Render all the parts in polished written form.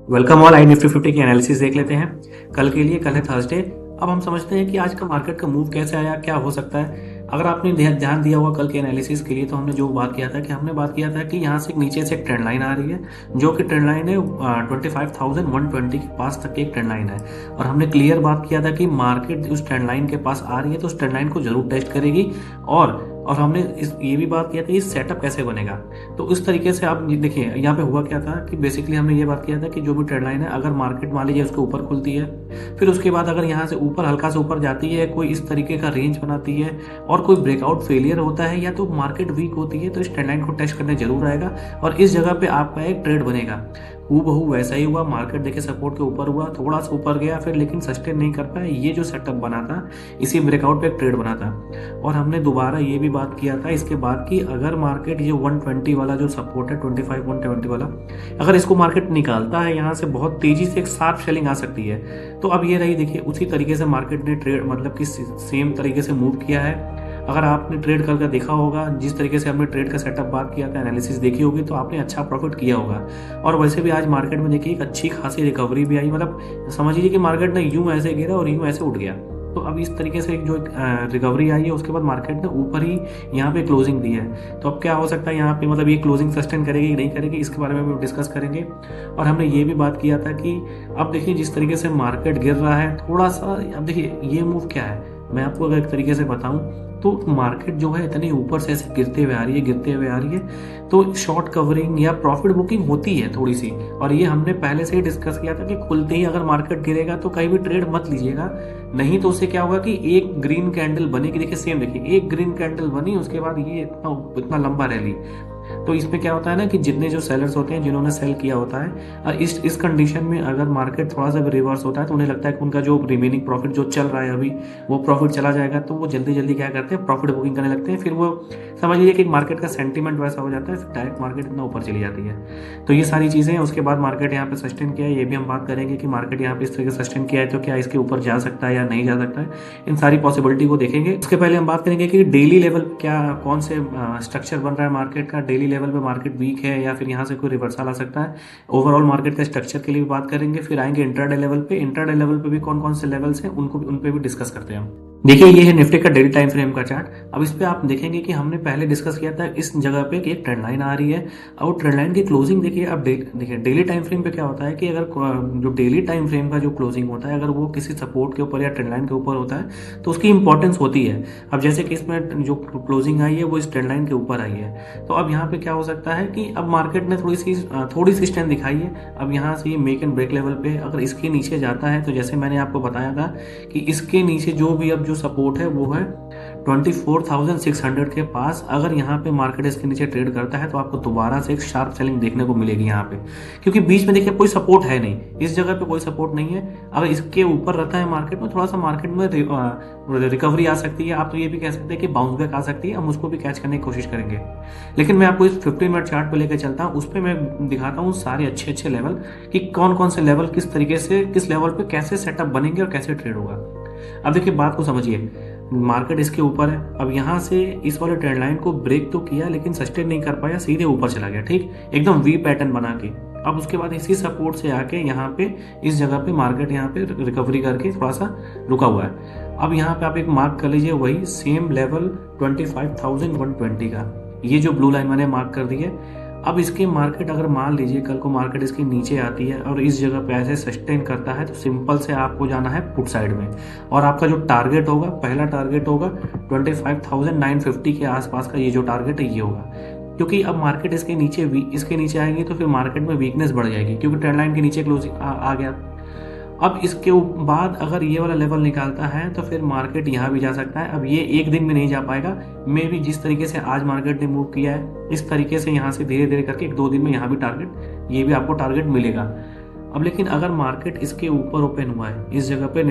Welcome all. आई Nifty 50 की analysis देख लेते हैं कल के लिए। कल है थर्सडे। अब हम समझते हैं कि आज का मार्केट का मूव कैसे आया, क्या हो सकता है। अगर आपने ध्यान दिया हुआ कल के एनालिसिस के लिए, तो हमने जो बात किया था कि हमने बात किया था कि यहाँ से नीचे से एक ट्रेंड लाइन आ रही है, जो कि ट्रेंड लाइन है 25,120 के पास तक की एक ट्रेंड लाइन है। और हमने क्लियर बात किया था कि मार्केट उस ट्रेंड लाइन के पास आ रही है तो उस ट्रेंड लाइन को जरूर टेस्ट करेगी। और हमने ये भी बात किया था इस सेटअप कैसे बनेगा। तो इस तरीके से आप देखिए यहाँ पे हुआ क्या था कि बेसिकली हमने ये बात किया था कि जो भी ट्रेंड लाइन है, अगर मार्केट मान लीजिए उसके ऊपर खुलती है, फिर उसके बाद अगर यहाँ से ऊपर हल्का से ऊपर जाती है, कोई इस तरीके का रेंज बनाती है और कोई ब्रेकआउट फेलियर होता है या तो मार्केट वीक होती है, तो इस ट्रेंड लाइन को टेस्ट करने जरूर आएगा और इस जगह पे आपका एक ट्रेड बनेगा। हूबहू वैसा ही हुआ। मार्केट देखिए सपोर्ट के ऊपर हुआ, थोड़ा सा ऊपर गया, फिर लेकिन सस्टेन नहीं कर पाया। ये जो सेटअप बना था, इसी ब्रेकआउट पे एक ट्रेड बना था। और हमने दोबारा ये भी बात किया था इसके बाद कि अगर मार्केट ये 120 वाला जो सपोर्ट है, 25 120 वाला, अगर इसको मार्केट निकालता है यहाँ से, बहुत तेजी से एक शार्प सेलिंग आ सकती है। तो अब ये रही देखिए, उसी तरीके से मार्केट ने ट्रेड मतलब कि सेम तरीके से मूव किया है। अगर आपने ट्रेड करके देखा होगा, जिस तरीके से हमने ट्रेड का सेटअप बात किया था, एनालिसिस देखी होगी, तो आपने अच्छा प्रॉफिट किया होगा। और वैसे भी आज मार्केट में देखिए एक अच्छी खासी रिकवरी भी आई। मतलब समझ लीजिए कि मार्केट ने यूं ऐसे गिरा और यूं ऐसे उठ गया। तो अब इस तरीके से जो रिकवरी आई है, उसके बाद मार्केट ने ऊपर ही यहाँ पे क्लोजिंग दी है। तो अब क्या हो सकता है यहाँ पे, मतलब ये क्लोजिंग सस्टेन करेगी कि नहीं करेगी, इसके बारे में भी डिस्कस करेंगे। और हमने ये भी बात किया था कि अब देखिए जिस तरीके से मार्केट गिर रहा है थोड़ा सा, अब देखिए ये मूव क्या है, मैं आपको अगर एक तरीके से बताऊं तो मार्केट जो है इतनी ऊपर से ऐसे गिरते हुए आ रही है, गिरते हुए आ रही है, तो शॉर्ट कवरिंग या प्रॉफिट बुकिंग होती है थोड़ी सी। और ये हमने पहले से ही डिस्कस किया था कि खुलते ही अगर मार्केट गिरेगा तो कहीं भी ट्रेड मत लीजिएगा, नहीं तो उससे क्या होगा कि एक ग्रीन कैंडल बनेगी। देखिए सेम, देखिए एक ग्रीन कैंडल बनी, उसके बाद ये इतना इतना लंबा रैली। तो इसमें क्या होता है ना कि जितने जो सेलर्स होते हैं, जिन्होंने सेल किया होता है, और इस कंडीशन में अगर मार्केट थोड़ा सा भी रिवर्स होता है, तो उन्हें लगता है कि उनका जो रिमेनिंग प्रॉफिट जो चल रहा है अभी, वो प्रॉफिट चला जाएगा। तो वो जल्दी जल्दी क्या करते हैं, प्रॉफिट बुकिंग करने लगते हैं। फिर वो समझ लीजिए कि मार्केट का सेंटीमेंट वैसा हो जाता है, फिर डायरेक्ट मार्केट इतना ऊपर चली जाती है। तो ये सारी चीज़ें हैं। उसके बाद मार्केट यहाँ पे सस्टेन किया है, ये भी हम बात करेंगे कि मार्केट यहाँ पे इस तरीके से सस्टेन किया है तो क्या इसके ऊपर जा सकता है या नहीं जा सकता है। इन सारी पॉसिबिलिटी को देखेंगे। उसके पहले हम बात करेंगे कि डेली लेवल क्या, कौन से स्ट्रक्चर बन रहा है मार्केट का। डेली लेवल पे मार्केट वीक है या फिर यहाँ से कोई रिवर्सल आ सकता है। ओवरऑल मार्केट का स्ट्रक्चर के लिए भी बात करेंगे। फिर आएंगे इंट्राडे लेवल पे। इंट्राडे लेवल पे भी कौन कौन से लेवल्स हैं, उन पे भी डिस्कस करते हैं हम। देखिए ये है निफ्टी का डेली टाइम फ्रेम का चार्ट। अब इस पे आप देखेंगे कि हमने पहले डिस्कस किया था इस जगह पे कि एक ट्रेंड लाइन आ रही है और ट्रेंड लाइन की क्लोजिंग देखिए। अब देखिए डेली टाइम फ्रेम पे क्या होता है कि अगर जो डेली टाइम फ्रेम का जो क्लोजिंग होता है, अगर वो किसी सपोर्ट के ऊपर या ट्रेंड लाइन के ऊपर होता है तो उसकी इंपॉर्टेंस होती है। अब जैसे कि इसमें जो क्लोजिंग आई है वो इस ट्रेंड लाइन के ऊपर आई है, तो अब यहाँ पे क्या हो सकता है कि अब मार्केट ने थोड़ी सी स्ट्रेंथ दिखाई है। अब यहाँ से ये मेक एंड ब्रेक लेवल पे अगर इसके नीचे जाता है, तो जैसे मैंने आपको बताया था कि इसके नीचे जो भी अब जो सपोर्ट है वो है 24,600 के पास। अगर यहाँ पे मार्केट इसके नीचे ट्रेड करता है तो आपको दोबारा से एक शार्प सेलिंग देखने को मिलेगी यहाँ पे, क्योंकि बीच में देखिए कोई सपोर्ट है नहीं, इस जगह पे कोई सपोर्ट नहीं है। अगर इसके ऊपर रहता है मार्केट में, थोड़ा सा मार्केट में रिकवरी आ सकती है। आप तो ये भी कह सकते हैं कि बाउंस बैक आ सकती है, हम उसको भी कैच करने की कोशिश करेंगे। लेकिन मैं आपको इस 15 मिनट चार्ट पे लेकर चलता हूँ, उस पर मैं दिखाता हूँ सारे अच्छे अच्छे लेवल कि कौन कौन से लेवल किस तरीके से, किस लेवल पे कैसे सेटअप बनेंगे और कैसे ट्रेड होगा। अब देखिए बात को समझिए, मार्केट इसके ऊपर है। अब यहाँ से इस वाले ट्रेंड लाइन को ब्रेक तो किया लेकिन सस्टेन नहीं कर पाया, सीधे ऊपर चला गया, ठीक, एकदम वी पैटर्न बना के। अब उसके बाद इसी सपोर्ट से आके यहाँ पे इस जगह पे मार्केट यहाँ पे रिकवरी करके थोड़ा सा रुका हुआ है। अब यहाँ पे आप एक मार्क कर लीजिए, वही सेम लेवल 25,120 का, ये जो ब्लू लाइन मैंने मार्क कर दी है। अब इसके मार्केट अगर मान लीजिए कल को मार्केट इसके नीचे आती है और इस जगह पे ऐसे सस्टेन करता है, तो सिंपल से आपको जाना है पुट साइड में। और आपका जो टारगेट होगा, पहला टारगेट होगा 25,950 के आसपास का, ये जो टारगेट है ये होगा। क्योंकि अब मार्केट इसके नीचे आएगी तो फिर मार्केट में वीकनेस बढ़ जाएगी, क्योंकि ट्रेंड लाइन के नीचे क्लोजिंग आ गया। अब इसके बाद अगर ये वाला लेवल निकालता है तो फिर मार्केट यहाँ भी जा सकता है। अब ये एक दिन में नहीं जा पाएगा, मे भी जिस तरीके से आज मार्केट ने मूव किया है इस तरीके से यहाँ से धीरे धीरे करके 1-2 दिन में यहाँ भी टारगेट, ये भी आपको टारगेट मिलेगा। अब लेकिन अगर मार्केट इसके ऊपर ओपन हुआ है, इस जगह पे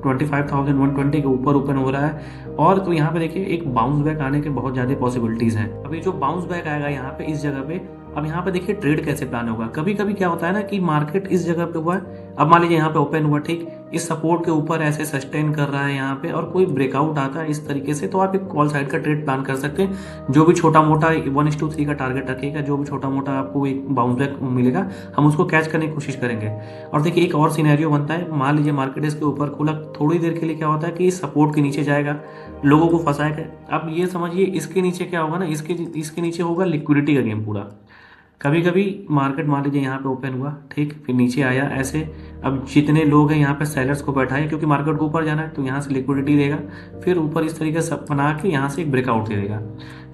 25,120 के ऊपर ओपन हो रहा है, और तो यहाँ पे देखिए एक बाउंस बैक आने के बहुत ज़्यादा पॉसिबिलिटीज़ हैं। अभी जो बाउंस बैक आएगा यहाँ पे इस जगह पे, अब यहाँ पे देखिए ट्रेड कैसे प्लान होगा। कभी कभी क्या होता है ना कि मार्केट इस जगह पे हुआ है, अब मान लीजिए यहाँ पे ओपन हुआ, ठीक, इस सपोर्ट के ऊपर ऐसे सस्टेन कर रहा है यहाँ पे और कोई ब्रेकआउट आता है इस तरीके से, तो आप एक कॉल साइड का ट्रेड प्लान कर सकते हैं। जो भी छोटा मोटा 1:3 का टारगेट रखिएगा, जो भी छोटा मोटा आपको एक बाउंस बैक मिलेगा हम उसको कैच करने की कोशिश करेंगे। और देखिए एक और सिनेरियो बनता है, मान लीजिए मार्केट इसके ऊपर खुला, थोड़ी देर के लिए क्या होता है कि सपोर्ट के नीचे जाएगा, लोगों को फंसाएगा। अब ये समझिए इसके नीचे क्या होगा ना, इसके नीचे होगा लिक्विडिटी का गेम पूरा। कभी कभी मार्केट मान लीजिए यहाँ पे ओपन हुआ, ठीक, फिर नीचे आया ऐसे, अब जितने लोग हैं यहाँ पे सेलर्स को बैठाए क्योंकि मार्केट को ऊपर जाना है, तो यहाँ से लिक्विडिटी देगा, फिर ऊपर इस तरीके से बना के यहाँ से एक ब्रेकआउट दे देगा।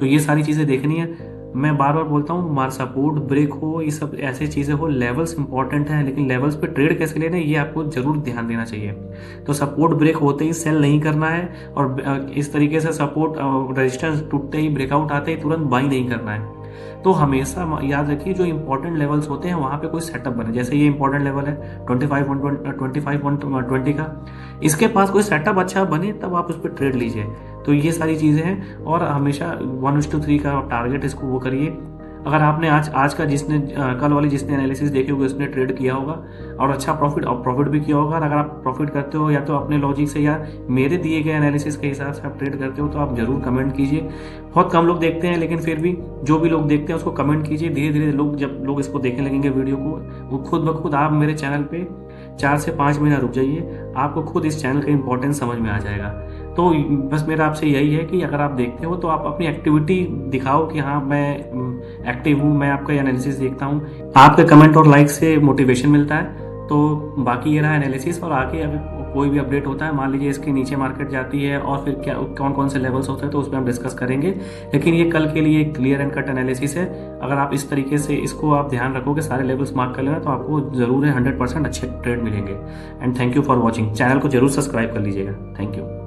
तो ये सारी चीज़ें देखनी है। मैं बार बार बोलता हूँ, मार सपोर्ट ब्रेक हो, ये सब ऐसी चीज़ें हो, लेवल्स इंपॉर्टेंट हैं, लेकिन लेवल्स पे ट्रेड कैसे लेना है ये आपको जरूर ध्यान देना चाहिए। तो सपोर्ट ब्रेक होते ही सेल नहीं करना है, और इस तरीके से सपोर्ट रेजिस्टेंस टूटते ही ब्रेकआउट आते ही तुरंत बाई नहीं करना है। तो हमेशा याद रखिए जो इंपॉर्टेंट लेवल्स होते हैं वहाँ पे कोई सेटअप बने, जैसे ये इंपॉर्टेंट लेवल है 25,120 का, इसके पास कोई सेटअप अच्छा बने तब आप उस पर ट्रेड लीजिए। तो ये सारी चीज़ें हैं, और हमेशा 1:3 का टारगेट इसको वो करिए। अगर आपने आज का कल वाली जिसने एनालिसिस देखी होगी उसने ट्रेड किया होगा और अच्छा प्रॉफिट भी किया होगा, और अगर आप प्रॉफिट करते हो या तो अपने लॉजिक से या मेरे दिए गए एनालिसिस के हिसाब से आप ट्रेड करते हो तो आप जरूर कमेंट कीजिए। बहुत कम लोग देखते हैं, लेकिन फिर भी जो भी लोग देखते हैं उसको कमेंट कीजिए। धीरे धीरे जब लोग इसको देखने लगेंगे वीडियो को, वो खुद ब खुद आप मेरे चैनल पे 4 से 5 महीना रुक जाइए, आपको खुद इस चैनल का इंपॉर्टेंस समझ में आ जाएगा। तो बस मेरा आपसे यही है कि अगर आप देखते हो तो आप अपनी एक्टिविटी दिखाओ कि हाँ मैं एक्टिव हूँ, मैं आपका एनालिसिस देखता हूँ। आपके कमेंट और लाइक से मोटिवेशन मिलता है। तो बाकी ये रहा एनालिसिस, और आगे अभी कोई भी अपडेट होता है, मान लीजिए इसके नीचे मार्केट जाती है और फिर क्या कौन कौन से लेवल्स होते हैं तो उस पर हम डिस्कस करेंगे। लेकिन ये कल के लिए एक क्लियर एंड कट एनालिसिस है। अगर आप इस तरीके से इसको आप ध्यान रखोगे, सारे लेवल्स मार्क कर लेना, तो आपको जरूर है 100% अच्छे ट्रेड मिलेंगे। And thank you for watching. Channel को जरूर सब्सक्राइब कर लीजिएगा। Thank you.